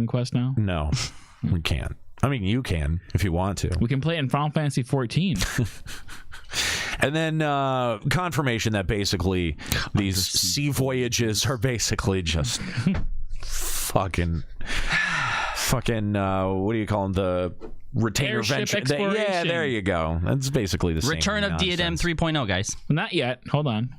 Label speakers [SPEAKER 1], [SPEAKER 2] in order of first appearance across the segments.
[SPEAKER 1] Quest now?
[SPEAKER 2] No, we can't. I mean, you can if you want to.
[SPEAKER 1] We can play it in Final Fantasy 14.
[SPEAKER 2] And then confirmation that basically these sea voyages are basically just fucking what do you call them? The retainer venture. Yeah, there you go. That's basically the same.
[SPEAKER 3] Return of Diadem 3.0, guys.
[SPEAKER 1] Not yet. Hold on.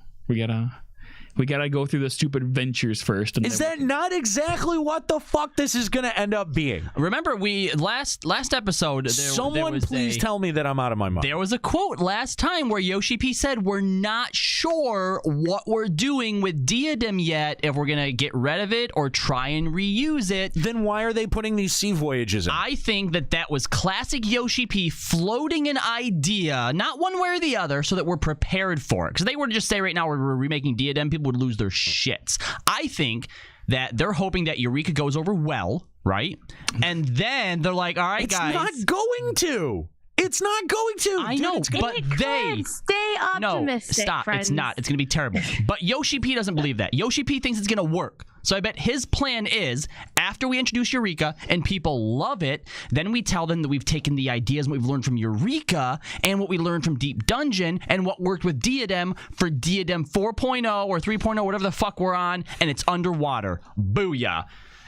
[SPEAKER 1] We gotta go through the stupid ventures first. And
[SPEAKER 2] is that not exactly what the fuck this is going to end up being?
[SPEAKER 3] Remember, we last episode.
[SPEAKER 2] Someone please tell me that I'm out of my mind.
[SPEAKER 3] There was a quote last time where Yoshi P said, "We're not sure what we're doing with Diadem yet. If we're gonna get rid of it or try and reuse it."
[SPEAKER 2] Then why are they putting these sea voyages in?
[SPEAKER 3] I think that was classic Yoshi P floating an idea, not one way or the other, so that we're prepared for it. Because they were to just say right now we're remaking Diadem, people would lose their shits. I think that they're hoping that Eureka goes over well, right? And then they're like, all right, guys.
[SPEAKER 2] It's not going to. It's not going to.
[SPEAKER 3] I know, but they
[SPEAKER 4] stay optimistic.
[SPEAKER 3] No, stop.
[SPEAKER 4] Friends.
[SPEAKER 3] It's not. It's going to be terrible. But Yoshi P doesn't believe that. Yoshi P thinks it's going to work. So I bet his plan is, after we introduce Eureka and people love it, then we tell them that we've taken the ideas and we've learned from Eureka and what we learned from Deep Dungeon and what worked with Diadem for Diadem 4.0 or 3.0, whatever the fuck we're on, and it's underwater. Booyah.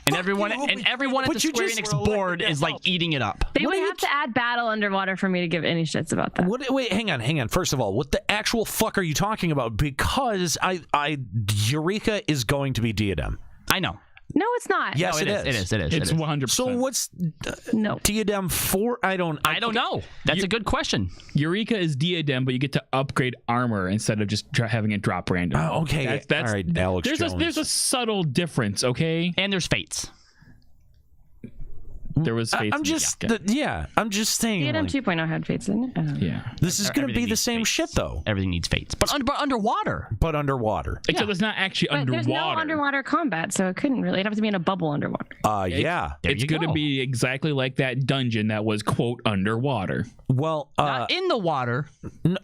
[SPEAKER 3] And everyone at the Square Enix board is like eating it up.
[SPEAKER 4] They would have to add battle underwater for me to give any shits about that.
[SPEAKER 2] Wait, hang on. First of all, what the actual fuck are you talking about? Because Eureka is going to be Diadem.
[SPEAKER 3] I know.
[SPEAKER 4] No, it's not.
[SPEAKER 2] Yes,
[SPEAKER 3] no, it is.
[SPEAKER 1] It's 100%.
[SPEAKER 2] So what's
[SPEAKER 4] no
[SPEAKER 2] Diadem 4? I don't
[SPEAKER 3] know. That's a good question.
[SPEAKER 1] Eureka is Diadem, but you get to upgrade armor instead of just having it drop random.
[SPEAKER 2] Okay.
[SPEAKER 1] That's
[SPEAKER 2] all right, Alex Jones.
[SPEAKER 1] There's a subtle difference, okay?
[SPEAKER 3] And there's fates.
[SPEAKER 1] There was fates.
[SPEAKER 2] I'm just saying.
[SPEAKER 4] Diadem 2.0 had fates, didn't it?
[SPEAKER 1] Yeah.
[SPEAKER 2] This is going to be the same shit, though.
[SPEAKER 3] Everything needs fates. But underwater.
[SPEAKER 1] Except it's not actually
[SPEAKER 4] but
[SPEAKER 1] underwater.
[SPEAKER 4] There's no underwater combat, so it couldn't really. It'd have to be in a bubble underwater.
[SPEAKER 2] Yeah.
[SPEAKER 1] It's going to be exactly like that dungeon that was, quote, underwater.
[SPEAKER 2] Well,
[SPEAKER 3] not in the water.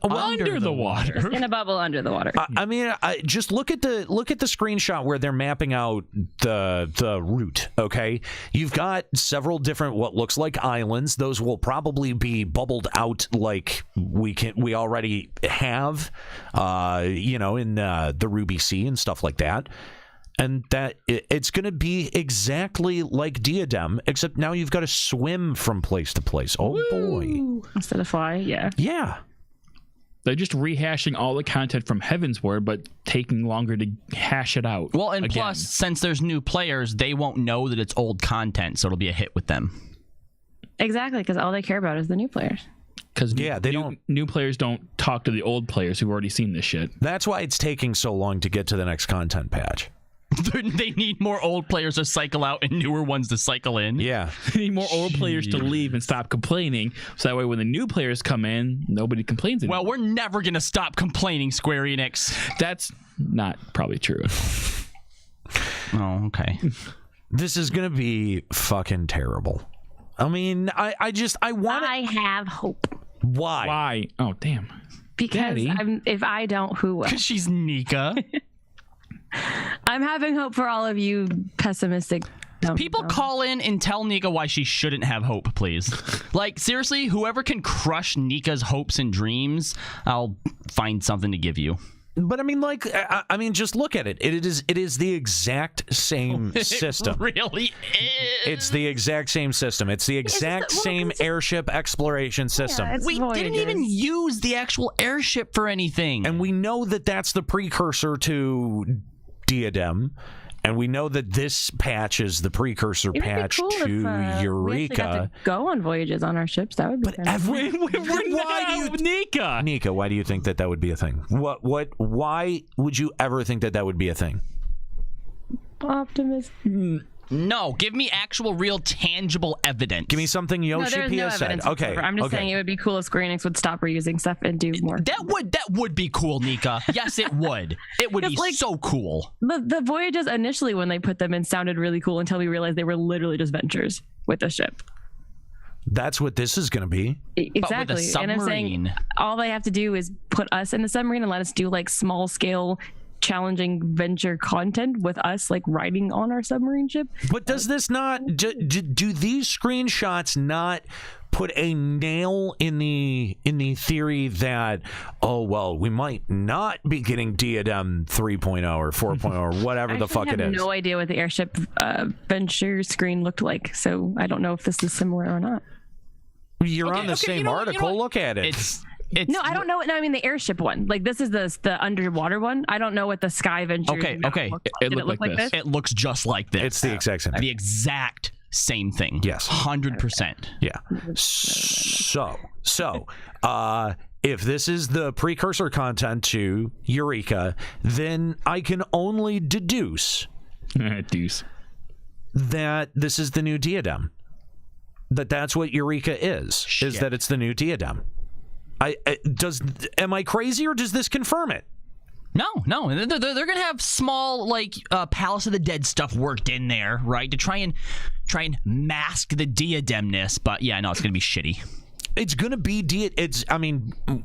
[SPEAKER 1] Under the water.
[SPEAKER 4] Just in a bubble under the water.
[SPEAKER 2] I mean, just look at the screenshot where they're mapping out the route. Okay, you've got several different what looks like islands. Those will probably be bubbled out like we already have, in the Ruby Sea and stuff like that. And that it's going to be exactly like Diadem, except now you've got to swim from place to place. Oh boy!
[SPEAKER 4] Instead of fly, yeah.
[SPEAKER 2] Yeah.
[SPEAKER 1] They're just rehashing all the content from Heavensward, but taking longer to hash it out.
[SPEAKER 3] Well, and plus, since there's new players, they won't know that it's old content, so it'll be a hit with them.
[SPEAKER 4] Exactly, because all they care about is the new players.
[SPEAKER 1] Because new players don't talk to the old players who've already seen this shit.
[SPEAKER 2] That's why it's taking so long to get to the next content patch.
[SPEAKER 3] They need more old players to cycle out and newer ones to cycle in.
[SPEAKER 2] Yeah.
[SPEAKER 1] They need more old players to leave and stop complaining. So that way when the new players come in, nobody complains anymore.
[SPEAKER 3] Well, we're never going to stop complaining, Square Enix.
[SPEAKER 1] That's not probably true.
[SPEAKER 3] Oh, okay.
[SPEAKER 2] This is going to be fucking terrible. I mean, I want to...
[SPEAKER 4] I have hope.
[SPEAKER 2] Why?
[SPEAKER 1] Why? Oh, damn.
[SPEAKER 4] Because if I don't, who will?
[SPEAKER 3] Because she's Nika.
[SPEAKER 4] I'm having hope for all of you pessimistic.
[SPEAKER 3] People call in and tell Nika why she shouldn't have hope, please. Like, seriously, whoever can crush Nika's hopes and dreams, I'll find something to give you.
[SPEAKER 2] But I mean, just look at it. It is the exact same system.
[SPEAKER 3] It really is.
[SPEAKER 2] It's the exact same system. It's the exact same airship exploration system.
[SPEAKER 4] Yeah,
[SPEAKER 3] we didn't even use the actual airship for anything.
[SPEAKER 2] And we know that that's the precursor to Diadem. And we know that this patch is the precursor patch to Eureka.
[SPEAKER 4] We actually got to go on voyages on our ships. That would be
[SPEAKER 2] Nika, why do you think that would be a thing? Why would you ever think that would be a thing?
[SPEAKER 4] Optimism.
[SPEAKER 3] No, give me actual, real, tangible evidence.
[SPEAKER 2] Give me something Yoshi P has said. Okay,
[SPEAKER 4] I'm just saying it would be cool if Square Enix would stop reusing stuff and do more.
[SPEAKER 3] That would be cool, Nika. Yes, it would. It would be so cool.
[SPEAKER 4] The voyages initially, when they put them in, sounded really cool until we realized they were literally just ventures with a ship.
[SPEAKER 2] That's what this is going to be.
[SPEAKER 4] Exactly.
[SPEAKER 3] But with a
[SPEAKER 4] and I'm saying all they have to do is put us in the submarine and let us do like small scale challenging venture content with us like riding on our submarine ship.
[SPEAKER 2] But does this not do these screenshots not put a nail in the theory that, oh well, we might not be getting Diadem 3.0 or 4.0 or whatever the fuck it is?
[SPEAKER 4] I have no idea what the airship venture screen looked like, so I don't know if this is similar or not.
[SPEAKER 2] You're on the same article. Look at it.
[SPEAKER 3] It's
[SPEAKER 4] no, I don't know. No, I mean the airship one. Like this is the underwater one. I don't know what the Sky Venture.
[SPEAKER 3] Okay.
[SPEAKER 1] It looked like this.
[SPEAKER 3] It looks just like this.
[SPEAKER 2] It's the exact same thing.
[SPEAKER 3] The exact same thing.
[SPEAKER 2] Yes.
[SPEAKER 3] 100%.
[SPEAKER 2] Yeah. So, if this is the precursor content to Eureka, then I can only deduce that this is the new Diadem. That's what Eureka is.
[SPEAKER 3] Shit.
[SPEAKER 2] Is that it's the new Diadem. Am I crazy or does this confirm it?
[SPEAKER 3] No. They're gonna have small like Palace of the Dead stuff worked in there, right, to try and mask the diademness. But yeah, no, it's gonna be shitty.
[SPEAKER 2] It's gonna be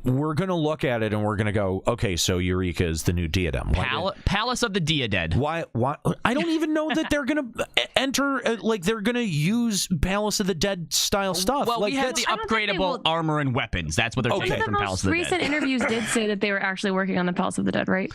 [SPEAKER 2] we're gonna look at it and we're gonna go, okay, so Eureka is the new Diadem.
[SPEAKER 3] Palace of the Diadem.
[SPEAKER 2] Why? I don't even know that they're gonna enter. They're gonna use Palace of the Dead style stuff.
[SPEAKER 3] Well, we have the upgradable armor and weapons. That's what they're taking from Palace of the Dead.
[SPEAKER 4] Recent interviews did say that they were actually working on the Palace of the Dead, right?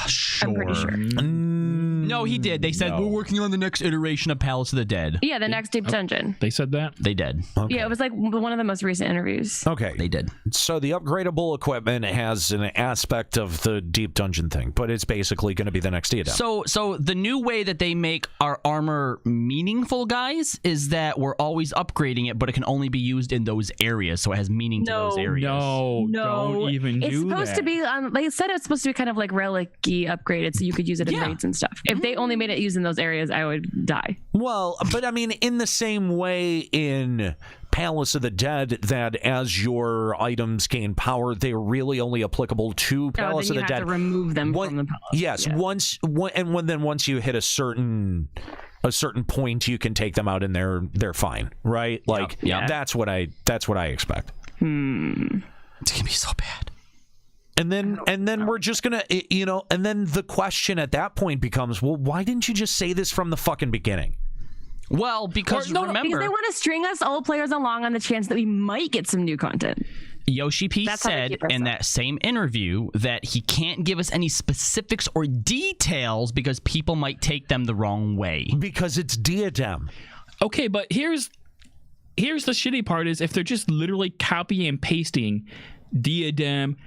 [SPEAKER 3] Sure.
[SPEAKER 4] I'm pretty sure.
[SPEAKER 3] No, he did. They said we're working on the next iteration of Palace of the Dead.
[SPEAKER 4] Yeah, the next Deep Dungeon.
[SPEAKER 1] They said that?
[SPEAKER 3] They did.
[SPEAKER 2] Okay.
[SPEAKER 4] Yeah, it was like one of the most recent interviews.
[SPEAKER 2] Okay.
[SPEAKER 3] They did.
[SPEAKER 2] So the upgradable equipment has an aspect of the Deep Dungeon thing, but it's basically going to be the next Diadem.
[SPEAKER 3] So the new way that they make our armor meaningful, guys, is that we're always upgrading it, but it can only be used in those areas, so it has meaning to those areas.
[SPEAKER 1] No, don't even do that.
[SPEAKER 4] It's supposed to be, they said it's supposed to be kind of like relic-y upgraded, so you could use it in raids and stuff. If they only made it used in those areas, I would die.
[SPEAKER 2] Well, but I mean, in the same way in Palace of the Dead, that as your items gain power, they're really only applicable to Palace of the Dead.
[SPEAKER 4] You have to remove them from the palace.
[SPEAKER 2] Yes, once you hit a certain point, you can take them out and they're fine, right? Like that's what I expect.
[SPEAKER 3] It's gonna be so bad.
[SPEAKER 2] And then we're just gonna, and then the question at that point becomes, well, why didn't you just say this from the fucking beginning?
[SPEAKER 3] Well, because remember,
[SPEAKER 4] because they want to string us old players along on the chance that we might get some new content.
[SPEAKER 3] Yoshi P said in that same interview that he can't give us any specifics or details because people might take them the wrong way.
[SPEAKER 2] Because it's Diadem.
[SPEAKER 1] Okay, but here's the shitty part is if they're just literally copying and pasting Diadem,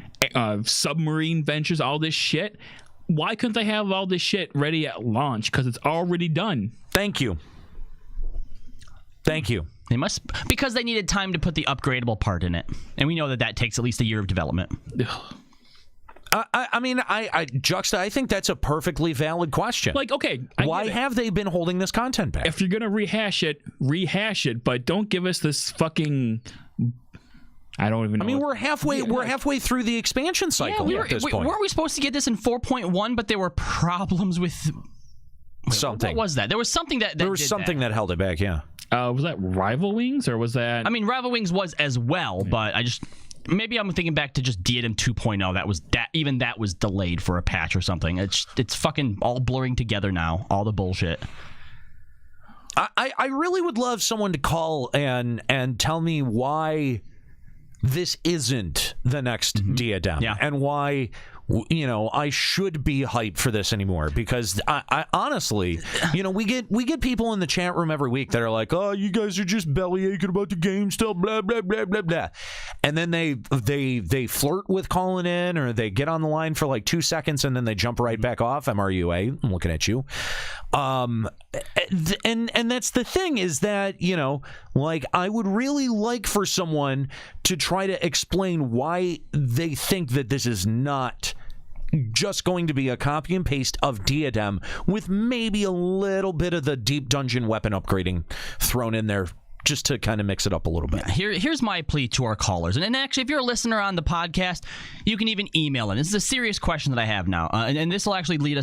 [SPEAKER 1] submarine ventures, all this shit, why couldn't they have all this shit ready at launch? Because it's already done.
[SPEAKER 2] Thank you.
[SPEAKER 3] They must, because they needed time to put the upgradable part in it, and we know that takes at least a year of development.
[SPEAKER 2] Juxta, I think that's a perfectly valid question.
[SPEAKER 1] Like, okay,
[SPEAKER 2] why have they been holding this content back?
[SPEAKER 1] If you're gonna rehash it, but don't give us this fucking. I don't even know.
[SPEAKER 2] I mean, we're halfway through the expansion cycle at this point.
[SPEAKER 3] Weren't we supposed to get this in 4.1, but there were problems with
[SPEAKER 2] something?
[SPEAKER 3] What was that? There was something that
[SPEAKER 2] there was something that held it back. Yeah.
[SPEAKER 1] Was that Rival Wings or was that?
[SPEAKER 3] I mean, Rival Wings was as well, but maybe I'm thinking back to just Diadem 2.0. Even that was delayed for a patch or something. It's fucking all blurring together now. All the bullshit.
[SPEAKER 2] I really would love someone to call and tell me why this isn't the next Diadem and why I should be hyped for this anymore, because I honestly, we get people in the chat room every week that are like, oh, you guys are just belly aching about the game still, blah blah blah blah blah, and then they flirt with calling in, or they get on the line for like 2 seconds and then they jump right back off. MRUA, I'm looking at you. And that's the thing, is that I would really like for someone to try to explain why they think that this is not just going to be a copy and paste of Diadem with maybe a little bit of the deep dungeon weapon upgrading thrown in there, just to kind of mix it up a little bit.
[SPEAKER 3] Here's my plea to our callers. And actually, if you're a listener on the podcast, you can even email in. This is a serious question that I have now. And this will actually lead us